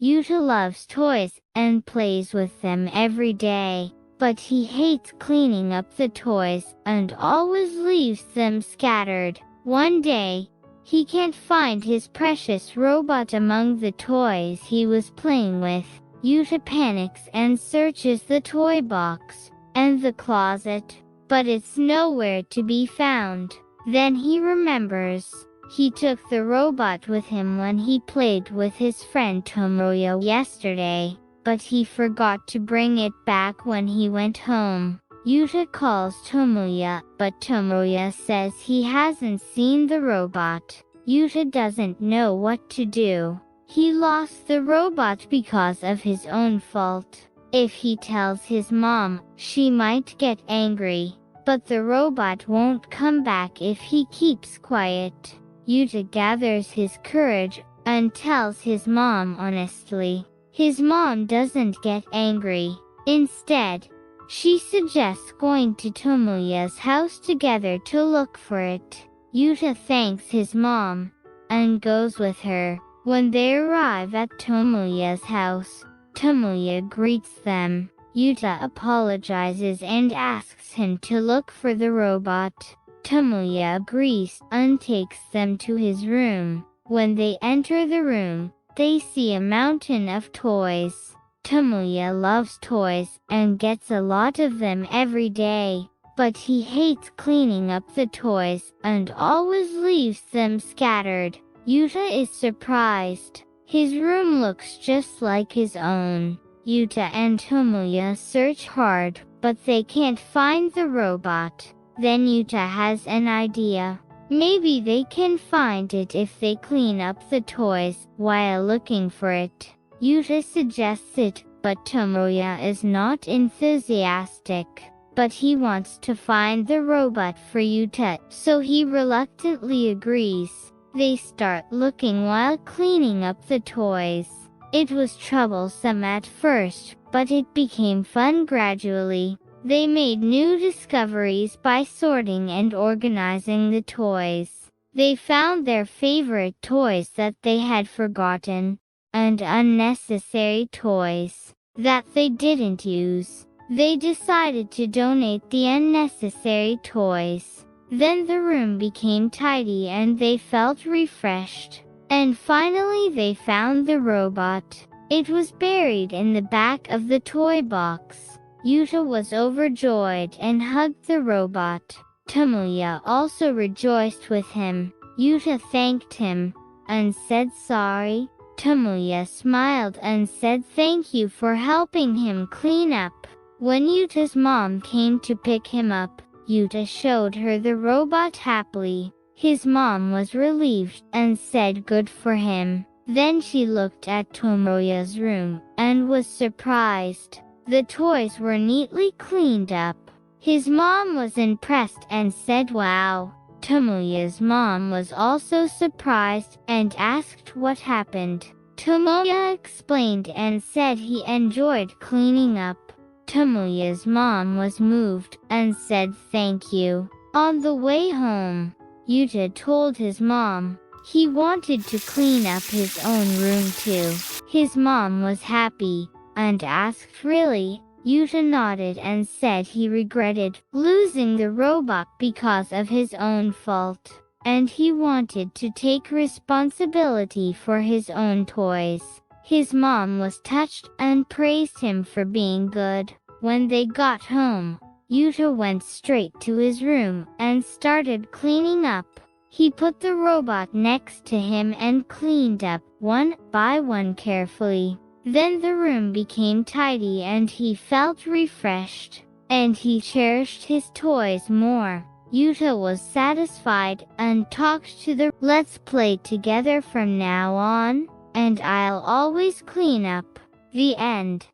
Yuta loves toys and plays with them every day, but he hates cleaning up the toys and always leaves them scattered. One day, he can't find his precious robot among the toys he was playing with. Yuta panics and searches the toy box and the closet, but it's nowhere to be found. Then he remembers. He took the robot with him when he played with his friend Tomoya yesterday, but he forgot to bring it back when he went home. Yuta calls Tomoya, but Tomoya says he hasn't seen the robot. Yuta doesn't know what to do. He lost the robot because of his own fault. If he tells his mom, she might get angry, but the robot won't come back if he keeps quiet. Yuta gathers his courage and tells his mom honestly. His mom doesn't get angry. Instead, she suggests going to Tomoya's house together to look for it. Yuta thanks his mom and goes with her. When they arrive at Tomoya's house, Tomoya greets them. Yuta apologizes and asks him to look for the robot. Tomoya agrees and takes them to his room. When they enter the room, they see a mountain of toys. Tomoya loves toys and gets a lot of them every day, but he hates cleaning up the toys and always leaves them scattered. Yuta is surprised. His room looks just like his own. Yuta and Tomoya search hard, but they can't find the robot. Then Yuta has an idea. Maybe they can find it if they clean up the toys while looking for it. Yuta suggests it, but Tomoya is not enthusiastic. But he wants to find the robot for Yuta, so he reluctantly agrees. They start looking while cleaning up the toys. It was troublesome at first, but it became fun gradually. They made new discoveries by sorting and organizing the toys. They found their favorite toys that they had forgotten, and unnecessary toys that they didn't use. They decided to donate the unnecessary toys. Then the room became tidy and they felt refreshed. And finally they found the robot. It was buried in the back of the toy box. Yuta was overjoyed and hugged the robot. Tomoya also rejoiced with him. Yuta thanked him and said sorry. Tomoya smiled and said thank you for helping him clean up. When Yuta's mom came to pick him up, Yuta showed her the robot happily. His mom was relieved and said good for him. Then she looked at Tomoya's room and was surprised. The toys were neatly cleaned up. His mom was impressed and said wow. Tomoya's mom was also surprised and asked what happened. Tomoya explained and said he enjoyed cleaning up. Tomoya's mom was moved and said thank you. On the way home, Yuta told his mom he wanted to clean up his own room too. His mom was happy and asked really. Yuta nodded and said he regretted losing the robot because of his own fault, and he wanted to take responsibility for his own toys. His mom was touched and praised him for being good. When they got home, Yuta went straight to his room and started cleaning up. He put the robot next to him and cleaned up one by one carefully. Then the room became tidy and he felt refreshed, and he cherished his toys more. Yuta was satisfied and talked to the "Let's play together from now on, and I'll always clean up." The end.